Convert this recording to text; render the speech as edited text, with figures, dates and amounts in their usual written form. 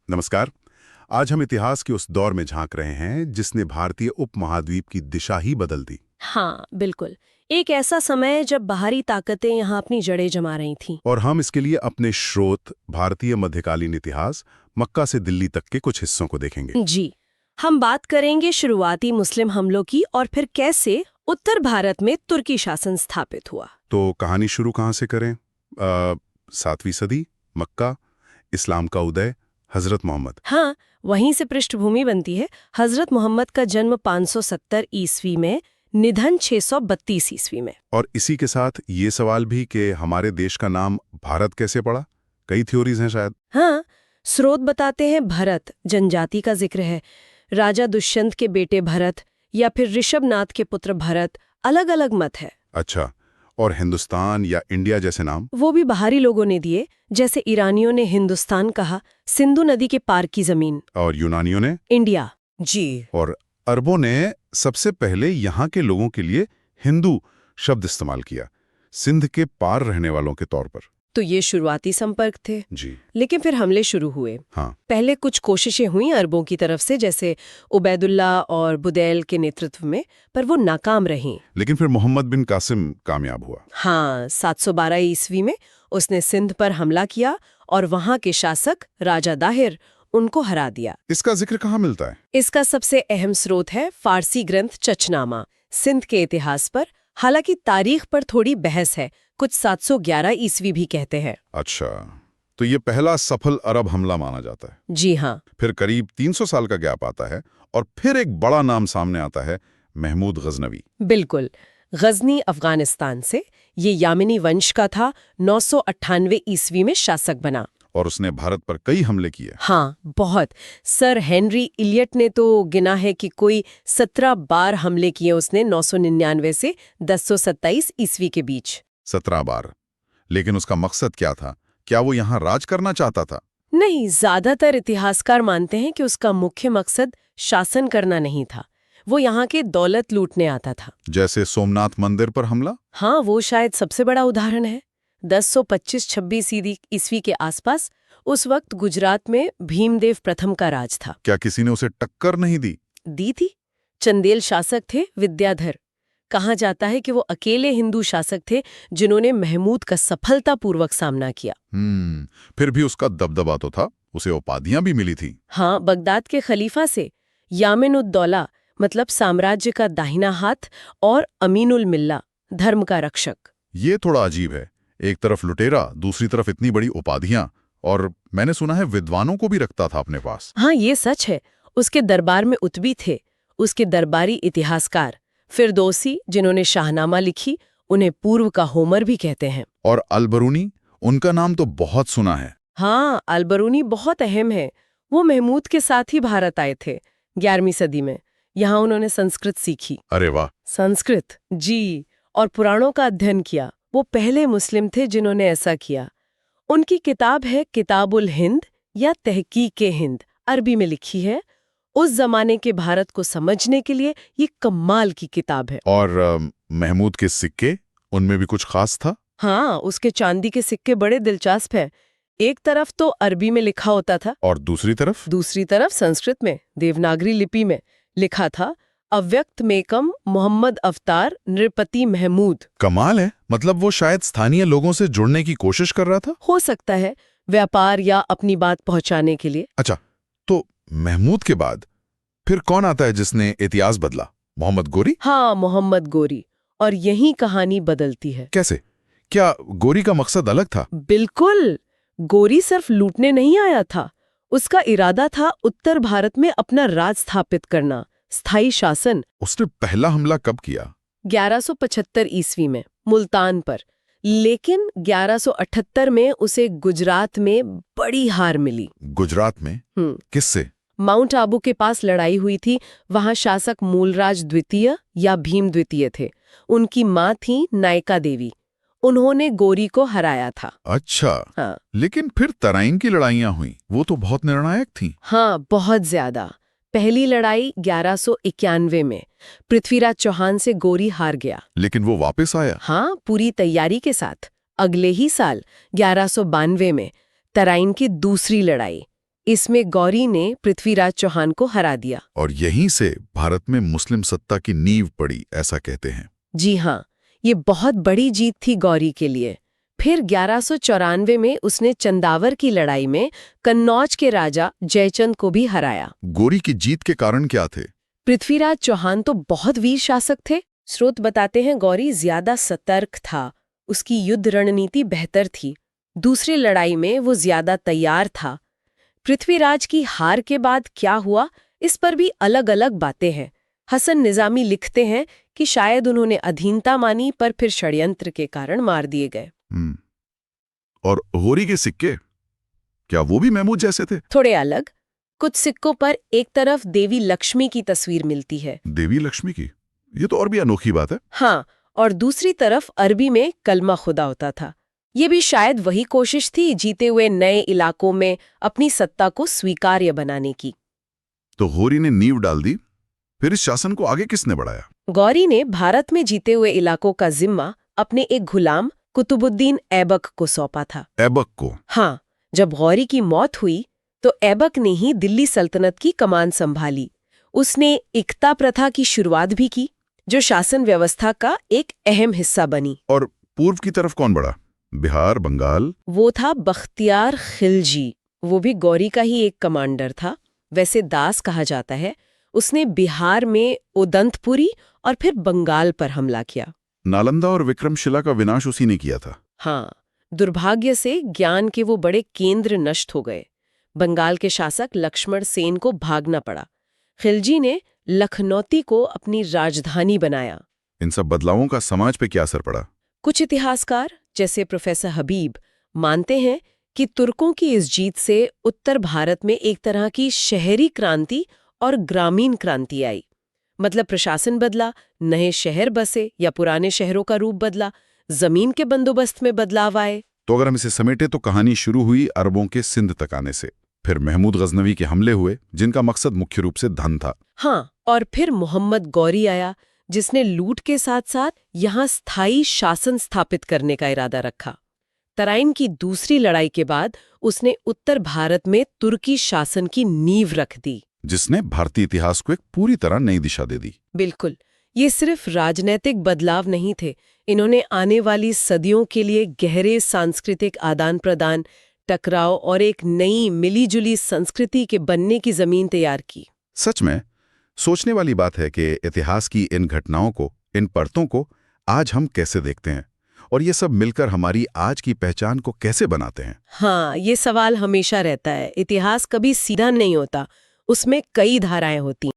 नमस्कार। आज हम इतिहास के उस दौर में झांक रहे हैं जिसने भारतीय उपमहाद्वीप की दिशा ही बदल दी। हाँ, बिल्कुल। एक ऐसा समय जब बाहरी ताकतें यहाँ अपनी जड़ें जमा रही थीं। और हम इसके लिए अपने स्रोत भारतीय मध्यकालीन इतिहास मक्का से दिल्ली तक के कुछ हिस्सों को देखेंगे। जी, हम बात करेंगे शुरुआती मुस्लिम हमलों की और फिर कैसे उत्तर भारत में तुर्की शासन स्थापित हुआ। तो कहानी शुरू कहाँ से करें? 7वीं सदी, मक्का, इस्लाम का उदय, हजरत मोहम्मद। हाँ, वहीं से पृष्ठभूमि बनती है। हजरत मोहम्मद का जन्म 570 ईस्वी में, निधन 632 ईस्वी में। और इसी के साथ ये सवाल भी कि हमारे देश का नाम भारत कैसे पड़ा। कई थ्योरीज हैं शायद। हाँ, स्रोत बताते हैं भरत जनजाति का जिक्र है, राजा दुष्यंत के बेटे भरत या फिर ऋषभनाथ के पुत्र भरत, अलग अलग मत है। अच्छा, और हिंदुस्तान या इंडिया जैसे नाम? वो भी बाहरी लोगों ने दिए, जैसे ईरानियों ने हिंदुस्तान कहा, सिंधु नदी के पार की जमीन। और यूनानियों ने? इंडिया। जी। और अरबों ने सबसे पहले यहाँ के लोगों के लिए हिंदू शब्द इस्तेमाल किया, सिंध के पार रहने वालों के तौर पर। तो ये शुरुआती संपर्क थे। जी। लेकिन फिर हमले शुरू हुए। हाँ। पहले कुछ कोशिशें हुई अरबों की तरफ से, जैसे उबैदुल्ला और बुदैल के नेतृत्व में, पर वो नाकाम रहीं। लेकिन फिर मोहम्मद बिन कासिम कामयाब हुआ। हाँ, 712 ईस्वी में उसने सिंध पर हमला किया और वहां के शासक राजा दाहिर उनको हरा दिया। इसका जिक्र कहाँ मिलता है? इसका सबसे अहम स्रोत है फारसी ग्रंथ चचनामा, सिंध के इतिहास पर। हालांकि तारीख पर थोड़ी बहस है, कुछ 711 ईस्वी भी कहते हैं। अच्छा, तो ये पहला सफल अरब हमला माना जाता है। जी हाँ। फिर करीब 300 साल का गैप आता है और फिर एक बड़ा नाम सामने आता है, महमूद गजनवी। बिल्कुल, गजनी अफगानिस्तान से। ये यामिनी वंश का था, 998 ईस्वी में शासक बना। और उसने भारत पर कई हमले किए। हाँ, बहुत। सर हेनरी इलियट ने तो गिना है कि कोई 17 बार हमले किए उसने, 999 से 1027 ईस्वी के बीच। 17 बार। लेकिन उसका मकसद क्या था? क्या वो यहाँ राज करना चाहता था? नहीं, ज्यादातर इतिहासकार मानते हैं कि उसका मुख्य मकसद शासन करना नहीं था। वो यहाँ के दौलत लूटने आता था। जैसे सोमनाथ मंदिर पर हमला? हाँ, वो शायद सबसे बड़ा उदाहरण है। 1025-26 ईस्वी के आसपास, उस वक्त गुजरात में भीमदेव प्रथम का राज था। क्या किसी ने उसे टक्कर नहीं दी? दी थी। चंदेल शासक थे विद्याधर। कहा जाता है कि वो अकेले हिंदू शासक थे जिन्होंने महमूद का सफलतापूर्वक सामना किया। फिर भी उसका दबदबा तो था, उसे उपाधियां भी मिली थी। हाँ, बगदाद के खलीफा से यामिन-उद-दौला, मतलब साम्राज्य का दाहिना हाथ, और अमीनुल मिल्ला, धर्म का रक्षक। ये थोड़ा अजीब है, एक तरफ लुटेरा, दूसरी तरफ इतनी बड़ी उपाधियां, और मैंने सुना है विद्वानों को भी रखता था अपने पास। हाँ, ये सच है। उसके दरबार में उतबी थे, उसके दरबारी इतिहासकार फिरदौसी, जिन्होंने शाहनामा लिखी, उन्हें पूर्व का होमर भी कहते हैं। और अलबरूनी, उनका नाम तो बहुत सुना है। हाँ, अलबरूनी बहुत अहम है। वो महमूद के साथ ही भारत आए थे 11वीं सदी में। यहाँ उन्होंने संस्कृत सीखी। अरे वाह! संस्कृत, जी, और पुराणों का अध्ययन किया। वो पहले मुस्लिम थे जिन्होंने ऐसा किया। उनकी किताब है किताबुल हिंद या तहकीक-ए-हिंद, अरबी में लिखी है। उस जमाने के भारत को समझने के लिए ये कमाल की किताब है। और महमूद के सिक्के, उनमें भी कुछ खास था? हाँ, उसके चांदी के सिक्के बड़े दिलचस्प हैं। एक तरफ तो अरबी में लिखा होता था, और दूसरी तरफ? दूसरी तरफ संस्कृत में, देवनागरी लिपि में लिखा था, अव्यक्त मेकम मोहम्मद अवतार नृपति महमूद। कमाल है, मतलब वो शायद स्थानीय लोगों से जुड़ने की कोशिश कर रहा था? हो सकता है, व्यापार या अपनी बात पहुंचाने के लिए। अच्छा, तो महमूद के बाद फिर कौन आता है जिसने इतिहास बदला? मोहम्मद गोरी? हाँ, मोहम्मद गोरी। और यही कहानी बदलती है। कैसे? क्या गोरी का मकसद अलग था? बिल्कुल। गोरी सिर्फ लूटने नहीं आया था, उसका इरादा था उत्तर भारत में अपना राज स्थापित करना, स्थायी शासन। उसने पहला हमला कब किया? 1175 ईस्वी में, मुल्तान पर। लेकिन 1178 में उसे गुजरात में बड़ी हार मिली। गुजरात में? किससे? माउंट आबू के पास लड़ाई हुई थी। वहां शासक मूलराज द्वितीय या भीम द्वितीय थे। उनकी मां थी नायका देवी। उन्होंने गोरी को हराया था। अच्छा। हाँ। लेकिन फिर तराइन की लड़ाइयां हुई, वो तो बहुत निर्णायक थीं। हाँ, बहुत ज्यादा। पहली लड़ाई 1191 में पृथ्वीराज चौहान से गोरी हार गया। लेकिन वो वापस आया? हाँ, पूरी तैयारी के साथ। अगले ही साल 1192 में तराइन की दूसरी लड़ाई, इसमें गौरी ने पृथ्वीराज चौहान को हरा दिया। और यहीं से भारत में मुस्लिम सत्ता की नींव पड़ी, ऐसा कहते हैं। जी हाँ, ये बहुत बड़ी जीत थी गौरी के लिए। फिर 1194 में उसने चंदावर की लड़ाई में कन्नौज के राजा जयचंद को भी हराया। गौरी की जीत के कारण क्या थे? पृथ्वीराज चौहान तो बहुत वीर शासक थे। स्रोत बताते हैं गौरी ज्यादा सतर्क था, उसकी युद्ध रणनीति बेहतर थी, दूसरी लड़ाई में वो ज्यादा तैयार था। पृथ्वीराज की हार के बाद क्या हुआ, इस पर भी अलग अलग बातें हैं। हसन निजामी लिखते हैं कि शायद उन्होंने अधीनता मानी, पर फिर षड्यंत्र के कारण मार दिए गए। और होरी के सिक्के, क्या वो भी महमूद जैसे थे? थोड़े अलग। कुछ सिक्कों पर एक तरफ देवी लक्ष्मी की तस्वीर मिलती है। देवी लक्ष्मी की? ये तो और भी अनोखी बात है। हाँ, और दूसरी तरफ अरबी में कलमा खुदा होता था। ये भी शायद वही कोशिश थी जीते हुए नए इलाकों में अपनी सत्ता को स्वीकार्य बनाने की। तो होरी ने नींव डाल दी, फिर इस शासन को आगे किसने बढ़ाया? गौरी ने भारत में जीते हुए इलाकों का जिम्मा अपने एक गुलाम कुतुबुद्दीन ऐबक को सौंपा था। ऐबक को? हाँ, जब गौरी की मौत हुई तो ऐबक ने ही दिल्ली सल्तनत की कमान संभाली। उसने इक्ता प्रथा की शुरुआत भी की, जो शासन व्यवस्था का एक अहम हिस्सा बनी। और पूर्व की तरफ कौन बढ़ा? बिहार, बंगाल? वो था बख्तियार खिलजी, वो भी गौरी का ही एक कमांडर था। वैसे दास कहा जाता है। उसने बिहार में उदंतपुरी और फिर बंगाल पर हमला किया। नालंदा और विक्रमशिला का विनाश उसी ने किया था। हाँ, दुर्भाग्य से ज्ञान के वो बड़े केंद्र नष्ट हो गए। बंगाल के शासक लक्ष्मण सेन को भागना पड़ा। खिलजी ने लखनौती को अपनी राजधानी बनाया। इन सब बदलावों का समाज पे क्या असर पड़ा? कुछ इतिहासकार, जैसे प्रोफेसर हबीब, मानते हैं कि तुर्कों की इस जीत से उत्तर भारत में एक तरह की शहरी क्रांति और ग्रामीण क्रांति आई। मतलब प्रशासन बदला, नए शहर बसे या पुराने शहरों का रूप बदला, जमीन के बंदोबस्त में बदलाव आए। तो अगर हम इसे समेटे तो कहानी शुरू हुई अरबों के सिंध तक आने से। फिर महमूद गजनवी के हमले हुए, जिनका मकसद मुख्य रूप से धन था। हाँ, और फिर मोहम्मद गौरी आया, जिसने लूट के साथ साथ यहाँ स्थायी शासन स्थापित करने का इरादा रखा। तराइन की दूसरी लड़ाई के बाद उसने उत्तर भारत में तुर्की शासन की नींव रख दी, जिसने भारतीय इतिहास को एक पूरी तरह नई दिशा दे दी। बिल्कुल। ये सिर्फ राजनीतिक बदलाव नहीं थे, इन्होंने आने वाली सदियों के लिए गहरे सांस्कृतिक आदान प्रदान, टकराव और एक नई मिलीजुली संस्कृति के बनने की जमीन तैयार की। सच में सोचने वाली बात है कि इतिहास की इन घटनाओं को, इन परतों को आज हम कैसे देखते हैं, और ये सब मिलकर हमारी आज की पहचान को कैसे बनाते हैं। हाँ, ये सवाल हमेशा रहता है। इतिहास कभी सीधा नहीं होता, उसमें कई धाराएं होती हैं।